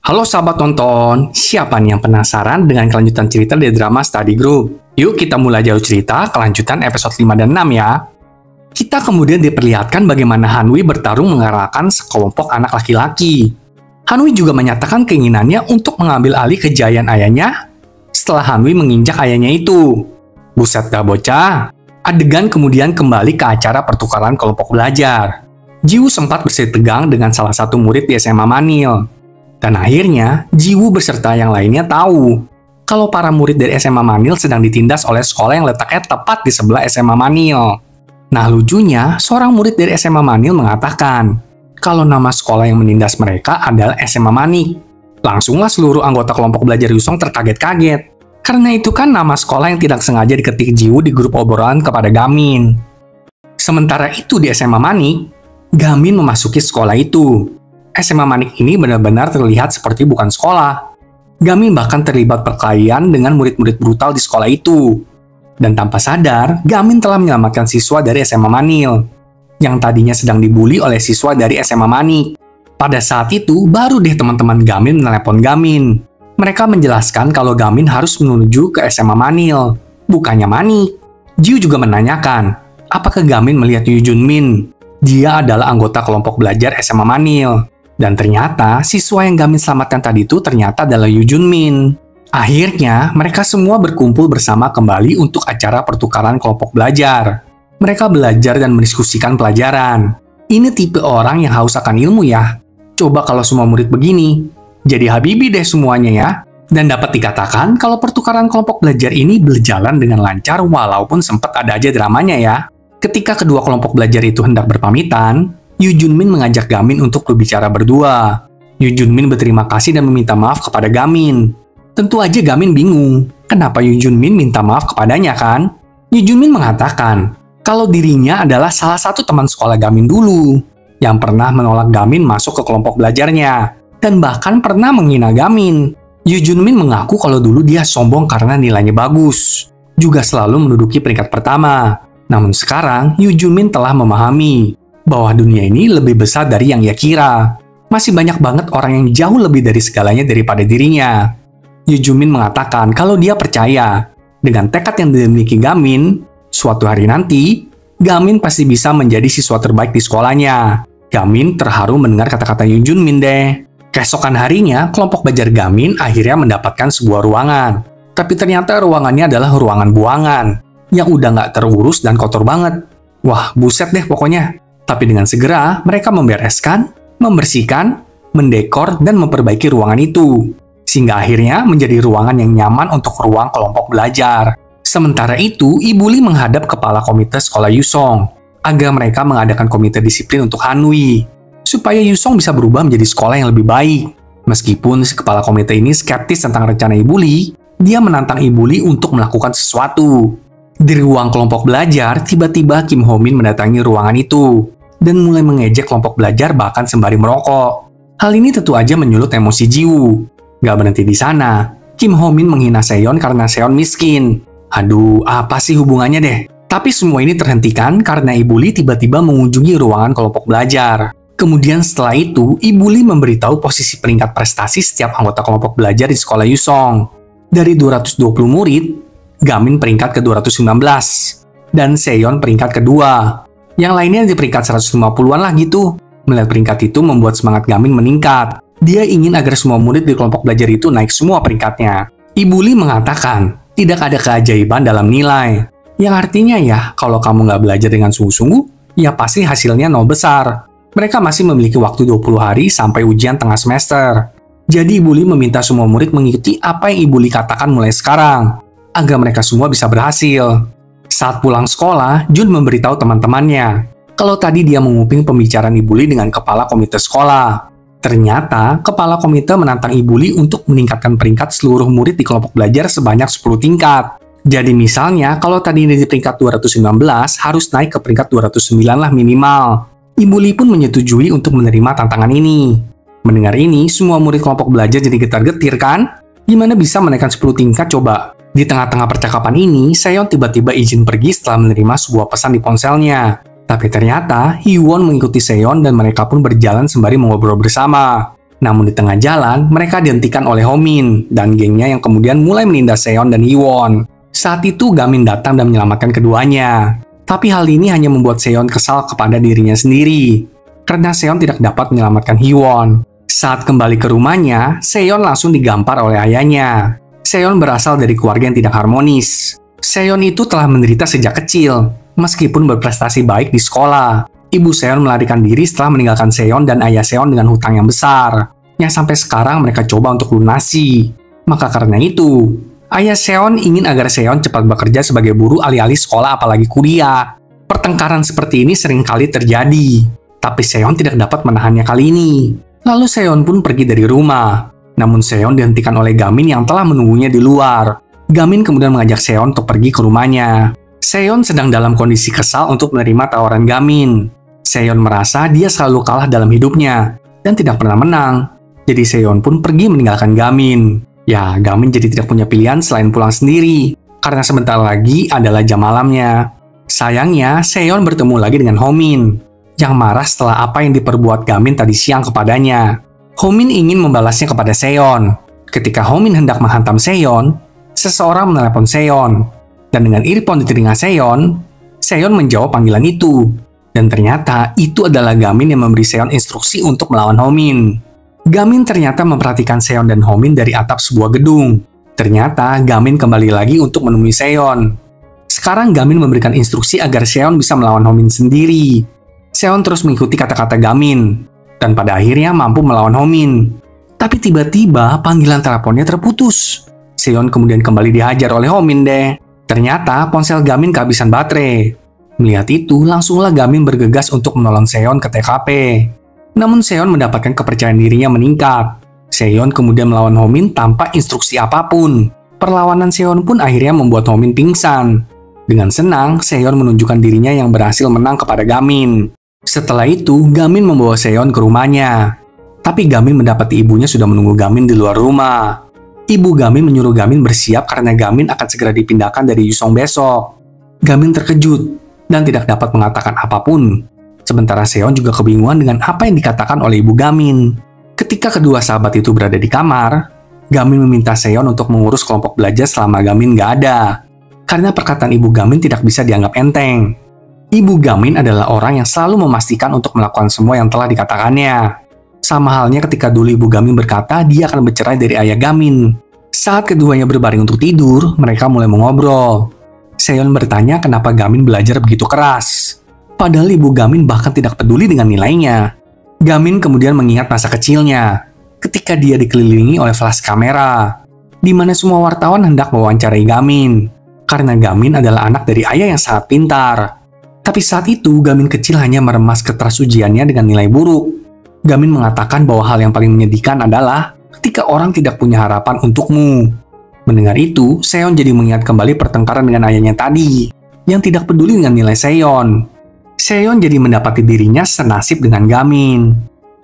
Halo sahabat tonton, siapa nih yang penasaran dengan kelanjutan cerita dari drama Study Group? Yuk kita mulai jauh cerita kelanjutan episode 5 dan 6 ya. Kita kemudian diperlihatkan bagaimana Hanwi bertarung mengalahkan sekelompok anak laki-laki. Hanwi juga menyatakan keinginannya untuk mengambil alih kejayaan ayahnya setelah Hanwi menginjak ayahnya itu. Buset dah bocah. Adegan kemudian kembali ke acara pertukaran kelompok belajar. Jiwoo sempat bersitegang tegang dengan salah satu murid di SMA Manil. Dan akhirnya, Jiwoo beserta yang lainnya tahu kalau para murid dari SMA Manil sedang ditindas oleh sekolah yang letaknya tepat di sebelah SMA Manil. Nah lucunya, seorang murid dari SMA Manil mengatakan kalau nama sekolah yang menindas mereka adalah SMA Manik. Langsunglah seluruh anggota kelompok belajar Yusong terkaget-kaget. Karena itu kan nama sekolah yang tidak sengaja diketik Jiwoo di grup obrolan kepada Gamin. Sementara itu di SMA Manik, Gamin memasuki sekolah itu. SMA Manik ini benar-benar terlihat seperti bukan sekolah. Gamin bahkan terlibat perkelahian dengan murid-murid brutal di sekolah itu. Dan tanpa sadar, Gamin telah menyelamatkan siswa dari SMA Manil, yang tadinya sedang dibully oleh siswa dari SMA Manik. Pada saat itu, baru deh teman-teman Gamin menelepon Gamin. Mereka menjelaskan kalau Gamin harus menuju ke SMA Manil, bukannya Manik. Jiwoo juga menanyakan, apakah Gamin melihat Yoo Junmin? Dia adalah anggota kelompok belajar SMA Manil. Dan ternyata, siswa yang Gamin selamatkan tadi itu ternyata adalah Yoo Junmin. Akhirnya, mereka semua berkumpul bersama kembali untuk acara pertukaran kelompok belajar. Mereka belajar dan mendiskusikan pelajaran. Ini tipe orang yang haus akan ilmu ya. Coba kalau semua murid begini, jadi habibi deh semuanya ya. Dan dapat dikatakan kalau pertukaran kelompok belajar ini berjalan dengan lancar walaupun sempat ada aja dramanya ya. Ketika kedua kelompok belajar itu hendak berpamitan, Yoo Junmin mengajak Gamin untuk berbicara berdua. Yoo Junmin berterima kasih dan meminta maaf kepada Gamin. Tentu aja Gamin bingung, kenapa Yoo Junmin minta maaf kepadanya kan? Yoo Junmin mengatakan kalau dirinya adalah salah satu teman sekolah Gamin dulu, yang pernah menolak Gamin masuk ke kelompok belajarnya, dan bahkan pernah menghina Gamin. Yoo Junmin mengaku kalau dulu dia sombong karena nilainya bagus, juga selalu menduduki peringkat pertama. Namun sekarang, Yoo Junmin telah memahami bahwa dunia ini lebih besar dari yang ia kira. Masih banyak banget orang yang jauh lebih dari segalanya daripada dirinya. Yoo Junmin mengatakan kalau dia percaya dengan tekad yang dimiliki Gamin, suatu hari nanti, Gamin pasti bisa menjadi siswa terbaik di sekolahnya. Gamin terharu mendengar kata-kata Yoo Junmin deh. Keesokan harinya, kelompok belajar Gamin akhirnya mendapatkan sebuah ruangan. Tapi ternyata ruangannya adalah ruangan buangan, yang udah nggak terurus dan kotor banget. Wah, buset deh pokoknya. Tapi dengan segera, mereka membereskan, membersihkan, mendekor, dan memperbaiki ruangan itu. Sehingga akhirnya menjadi ruangan yang nyaman untuk ruang kelompok belajar. Sementara itu, Ibu Lee menghadap kepala komite sekolah Yusong, agar mereka mengadakan komite disiplin untuk Hanwi, supaya Yusong bisa berubah menjadi sekolah yang lebih baik. Meskipun si kepala komite ini skeptis tentang rencana Ibu Lee, dia menantang Ibu Lee untuk melakukan sesuatu. Di ruang kelompok belajar, tiba-tiba Kim Ho Min mendatangi ruangan itu dan mulai mengejek kelompok belajar bahkan sembari merokok. Hal ini tentu aja menyulut emosi Jiwoo. Gak berhenti di sana, Kim Ho Min menghina Seon karena Seon miskin. Aduh, apa sih hubungannya deh? Tapi semua ini terhentikan karena Ibu Lee tiba-tiba mengunjungi ruangan kelompok belajar. Kemudian setelah itu, Ibu Lee memberitahu posisi peringkat prestasi setiap anggota kelompok belajar di sekolah Yusong. Dari 220 murid, Gamin peringkat ke-219, dan Seon peringkat kedua. Yang lainnya di peringkat 150-an lah gitu. Melihat peringkat itu membuat semangat Gamin meningkat. Dia ingin agar semua murid di kelompok belajar itu naik semua peringkatnya. Ibu Lee mengatakan, tidak ada keajaiban dalam nilai. Yang artinya ya, kalau kamu nggak belajar dengan sungguh-sungguh, ya pasti hasilnya nol besar. Mereka masih memiliki waktu 20 hari sampai ujian tengah semester. Jadi Ibu Lee meminta semua murid mengikuti apa yang Ibu Lee katakan mulai sekarang, agar mereka semua bisa berhasil. Saat pulang sekolah, Jun memberitahu teman-temannya kalau tadi dia menguping pembicaraan Ibu Lee dengan kepala komite sekolah. Ternyata, kepala komite menantang Ibu Lee untuk meningkatkan peringkat seluruh murid di kelompok belajar sebanyak 10 tingkat. Jadi misalnya, kalau tadi ini di peringkat 219, harus naik ke peringkat 209 lah minimal. Ibu Lee pun menyetujui untuk menerima tantangan ini. Mendengar ini, semua murid kelompok belajar jadi getar-getir kan? Gimana bisa menaikkan 10 tingkat coba? Di tengah-tengah percakapan ini, Seon tiba-tiba izin pergi setelah menerima sebuah pesan di ponselnya. Tapi ternyata, Hee-won mengikuti Seon dan mereka pun berjalan sembari mengobrol bersama. Namun di tengah jalan, mereka dihentikan oleh Homin dan gengnya yang kemudian mulai menindas Seon dan Hiwon. Saat itu Gamin datang dan menyelamatkan keduanya. Tapi hal ini hanya membuat Seon kesal kepada dirinya sendiri, karena Seon tidak dapat menyelamatkan Hiwon. Saat kembali ke rumahnya, Seon langsung digampar oleh ayahnya. Seon berasal dari keluarga yang tidak harmonis. Seon itu telah menderita sejak kecil, meskipun berprestasi baik di sekolah. Ibu Seon melarikan diri setelah meninggalkan Seon dan ayah Seon dengan hutang yang besar, yang sampai sekarang mereka coba untuk lunasi. Maka karena itu, ayah Seon ingin agar Seon cepat bekerja sebagai buruh alih-alih sekolah apalagi kuliah. Pertengkaran seperti ini sering kali terjadi, tapi Seon tidak dapat menahannya kali ini. Lalu Seon pun pergi dari rumah. Namun Seon dihentikan oleh Gamin yang telah menunggunya di luar. Gamin kemudian mengajak Seon untuk pergi ke rumahnya. Seon sedang dalam kondisi kesal untuk menerima tawaran Gamin. Seon merasa dia selalu kalah dalam hidupnya dan tidak pernah menang. Jadi Seon pun pergi meninggalkan Gamin. Ya, Gamin jadi tidak punya pilihan selain pulang sendiri, karena sebentar lagi adalah jam malamnya. Sayangnya, Seon bertemu lagi dengan Homin, yang marah setelah apa yang diperbuat Gamin tadi siang kepadanya. Homin ingin membalasnya kepada Seon. Ketika Homin hendak menghantam Seon, seseorang menelepon Seon. Dan dengan earphone di telinga Seon, Seon menjawab panggilan itu. Dan ternyata itu adalah Gamin yang memberi Seon instruksi untuk melawan Homin. Gamin ternyata memperhatikan Seon dan Homin dari atap sebuah gedung. Ternyata Gamin kembali lagi untuk menemui Seon. Sekarang Gamin memberikan instruksi agar Seon bisa melawan Homin sendiri. Seon terus mengikuti kata-kata Gamin, dan pada akhirnya mampu melawan Homin. Tapi tiba-tiba panggilan teleponnya terputus. Seon kemudian kembali dihajar oleh Homin deh. Ternyata ponsel Gamin kehabisan baterai. Melihat itu, langsunglah Gamin bergegas untuk menolong Seon ke TKP. Namun Seon mendapatkan kepercayaan dirinya meningkat. Seon kemudian melawan Homin tanpa instruksi apapun. Perlawanan Seon pun akhirnya membuat Homin pingsan. Dengan senang, Seon menunjukkan dirinya yang berhasil menang kepada Gamin. Setelah itu, Gamin membawa Seon ke rumahnya. Tapi Gamin mendapati ibunya sudah menunggu Gamin di luar rumah. Ibu Gamin menyuruh Gamin bersiap karena Gamin akan segera dipindahkan dari Yusong besok. Gamin terkejut dan tidak dapat mengatakan apapun. Sementara Seon juga kebingungan dengan apa yang dikatakan oleh ibu Gamin. Ketika kedua sahabat itu berada di kamar, Gamin meminta Seon untuk mengurus kelompok belajar selama Gamin gak ada. Karena perkataan ibu Gamin tidak bisa dianggap enteng. Ibu Gamin adalah orang yang selalu memastikan untuk melakukan semua yang telah dikatakannya. Sama halnya ketika dulu ibu Gamin berkata dia akan bercerai dari ayah Gamin. Saat keduanya berbaring untuk tidur, mereka mulai mengobrol. Seon bertanya kenapa Gamin belajar begitu keras. Padahal ibu Gamin bahkan tidak peduli dengan nilainya. Gamin kemudian mengingat masa kecilnya, ketika dia dikelilingi oleh flash kamera, di mana semua wartawan hendak mewawancarai Gamin, karena Gamin adalah anak dari ayah yang sangat pintar. Tapi saat itu, Gamin kecil hanya meremas keteras ujiannya dengan nilai buruk. Gamin mengatakan bahwa hal yang paling menyedihkan adalah ketika orang tidak punya harapan untukmu. Mendengar itu, Seon jadi mengingat kembali pertengkaran dengan ayahnya tadi, yang tidak peduli dengan nilai Seon. Seon jadi mendapati dirinya senasib dengan Gamin.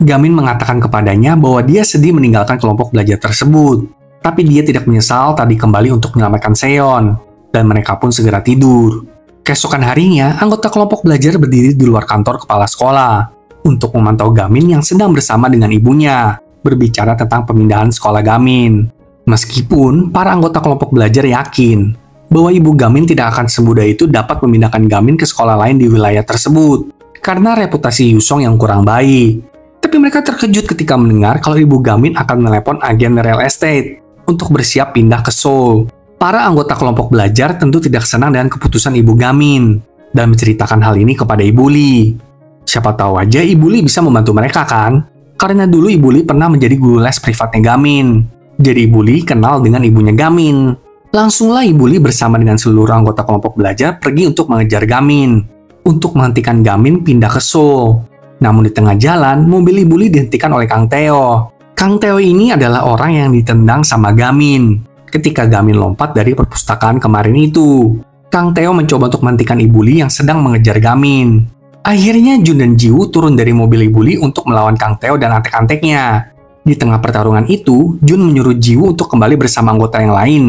Gamin mengatakan kepadanya bahwa dia sedih meninggalkan kelompok belajar tersebut, tapi dia tidak menyesal tadi kembali untuk menyelamatkan Seon, dan mereka pun segera tidur. Keesokan harinya, anggota kelompok belajar berdiri di luar kantor kepala sekolah untuk memantau Gamin yang sedang bersama dengan ibunya, berbicara tentang pemindahan sekolah Gamin. Meskipun para anggota kelompok belajar yakin bahwa ibu Gamin tidak akan semudah itu dapat memindahkan Gamin ke sekolah lain di wilayah tersebut karena reputasi Yusong yang kurang baik. Tapi mereka terkejut ketika mendengar kalau ibu Gamin akan menelepon agen real estate untuk bersiap pindah ke Seoul. Para anggota kelompok belajar tentu tidak senang dengan keputusan ibu Gamin dan menceritakan hal ini kepada Ibu Lee. Siapa tahu aja Ibu Lee bisa membantu mereka kan? Karena dulu Ibu Lee pernah menjadi guru les privatnya Gamin. Jadi Ibu Lee kenal dengan ibunya Gamin. Langsunglah Ibu Lee bersama dengan seluruh anggota kelompok belajar pergi untuk mengejar Gamin, untuk menghentikan Gamin pindah ke Seoul. Namun di tengah jalan, mobil Ibu Lee dihentikan oleh Kang Teo. Kang Teo ini adalah orang yang ditendang sama Gamin ketika Gamin lompat dari perpustakaan kemarin itu. Kang Teo mencoba untuk menghentikan Ibu Lee yang sedang mengejar Gamin. Akhirnya Jun dan Jiwoo turun dari mobil Ibu Lee untuk melawan Kang Teo dan antek-anteknya. Di tengah pertarungan itu, Jun menyuruh Jiwoo untuk kembali bersama anggota yang lain.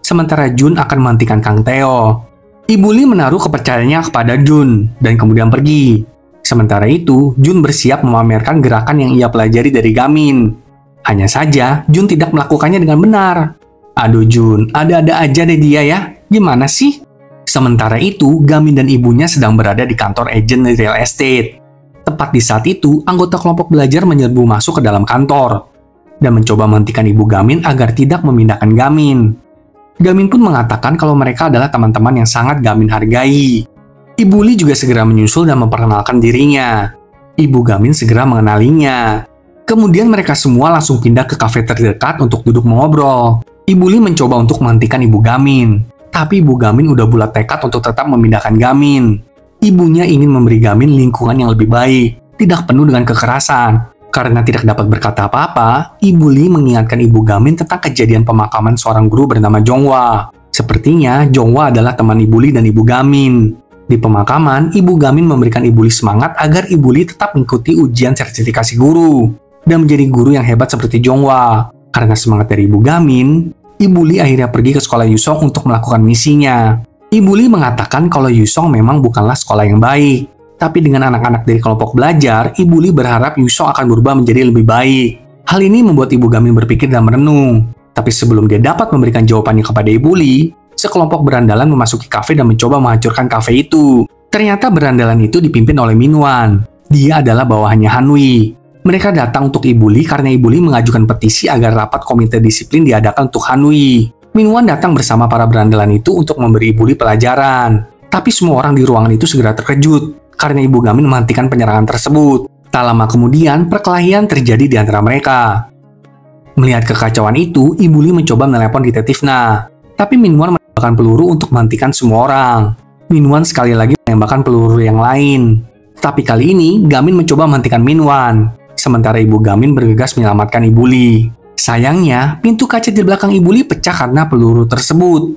Sementara Jun akan menghentikan Kang Teo. Ibu Lee menaruh kepercayaannya kepada Jun dan kemudian pergi. Sementara itu, Jun bersiap memamerkan gerakan yang ia pelajari dari Gamin. Hanya saja, Jun tidak melakukannya dengan benar. Aduh Jun, ada-ada aja deh dia ya. Gimana sih? Sementara itu, Gamin dan ibunya sedang berada di kantor agen real estate. Tepat di saat itu, anggota kelompok belajar menyerbu masuk ke dalam kantor dan mencoba menghentikan ibu Gamin agar tidak memindahkan Gamin. Gamin pun mengatakan kalau mereka adalah teman-teman yang sangat Gamin hargai. Ibu Li juga segera menyusul dan memperkenalkan dirinya. Ibu Gamin segera mengenalinya. Kemudian mereka semua langsung pindah ke kafe terdekat untuk duduk mengobrol. Ibu Li mencoba untuk menghentikan ibu Gamin, tapi ibu Gamin udah bulat tekad untuk tetap memindahkan Gamin. Ibunya ingin memberi Gamin lingkungan yang lebih baik, tidak penuh dengan kekerasan. Karena tidak dapat berkata apa-apa, Ibu Li mengingatkan ibu Gamin tentang kejadian pemakaman seorang guru bernama Jonghwa. Sepertinya Jonghwa adalah teman Ibu Li dan ibu Gamin. Di pemakaman, ibu Gamin memberikan Ibu Li semangat agar Ibu Li tetap mengikuti ujian sertifikasi guru dan menjadi guru yang hebat seperti Jonghwa. Karena semangat dari ibu Gamin, Ibu Li akhirnya pergi ke sekolah Yusong untuk melakukan misinya. Ibu Li mengatakan kalau Yusong memang bukanlah sekolah yang baik. Tapi dengan anak-anak dari kelompok belajar, Ibu Li berharap Yusong akan berubah menjadi lebih baik. Hal ini membuat ibu Gamin berpikir dan merenung. Tapi sebelum dia dapat memberikan jawabannya kepada Ibu Li, sekelompok berandalan memasuki kafe dan mencoba menghancurkan kafe itu. Ternyata berandalan itu dipimpin oleh Minwan. Dia adalah bawahannya Hanwi. Mereka datang untuk Ibu Li karena Ibu Li mengajukan petisi agar rapat komite disiplin diadakan untuk Hanwi. Minwan datang bersama para berandalan itu untuk memberi Ibu Li pelajaran. Tapi semua orang di ruangan itu segera terkejut karena Ibu Gamin menghentikan penyerangan tersebut. Tak lama kemudian, perkelahian terjadi di antara mereka. Melihat kekacauan itu, Ibu Li mencoba menelepon detektif Na. Tapi Minwan menembakkan peluru untuk menghentikan semua orang. Minwan sekali lagi menembakkan peluru yang lain. Tapi kali ini, Gamin mencoba menghentikan Minwan. Sementara Ibu Gamin bergegas menyelamatkan Ibu Li. Sayangnya, pintu kaca di belakang Ibu Li pecah karena peluru tersebut.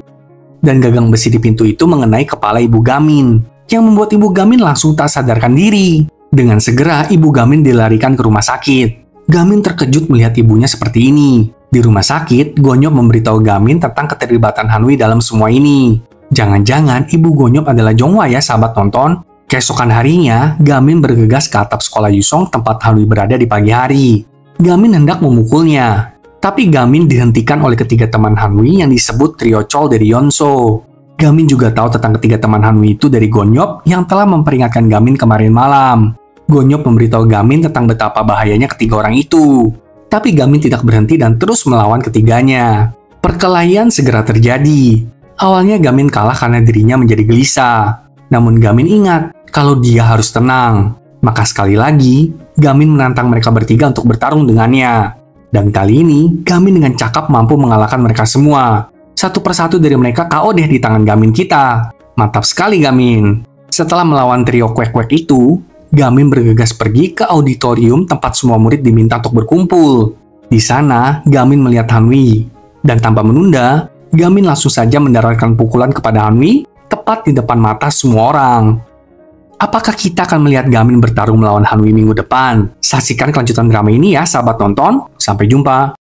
Dan gagang besi di pintu itu mengenai kepala Ibu Gamin, yang membuat Ibu Gamin langsung tak sadarkan diri. Dengan segera, Ibu Gamin dilarikan ke rumah sakit. Gamin terkejut melihat ibunya seperti ini. Di rumah sakit, Gonyop memberitahu Gamin tentang keterlibatan Hanwi dalam semua ini. Jangan-jangan Ibu Gonyop adalah Jonghwa ya, sahabat nonton? Keesokan harinya, Gamin bergegas ke atap sekolah Yusong tempat Hanwi berada di pagi hari. Gamin hendak memukulnya, tapi Gamin dihentikan oleh ketiga teman Hanwi yang disebut trio Chol dari Yonso. Gamin juga tahu tentang ketiga teman Hanwi itu dari Gonyop yang telah memperingatkan Gamin kemarin malam. Gonyop memberitahu Gamin tentang betapa bahayanya ketiga orang itu. Tapi Gamin tidak berhenti dan terus melawan ketiganya. Perkelahian segera terjadi. Awalnya Gamin kalah karena dirinya menjadi gelisah. Namun Gamin ingat kalau dia harus tenang. Maka sekali lagi, Gamin menantang mereka bertiga untuk bertarung dengannya. Dan kali ini, Gamin dengan cakap mampu mengalahkan mereka semua. Satu persatu dari mereka KO deh di tangan Gamin kita. Mantap sekali Gamin. Setelah melawan trio kuek-kuek itu, Gamin bergegas pergi ke auditorium tempat semua murid diminta untuk berkumpul. Di sana, Gamin melihat Hanwi. Dan tanpa menunda, Gamin langsung saja mendaratkan pukulan kepada Hanwi tepat di depan mata semua orang. Apakah kita akan melihat Gamin bertarung melawan Hanwi minggu depan? Saksikan kelanjutan drama ini ya, sahabat nonton. Sampai jumpa.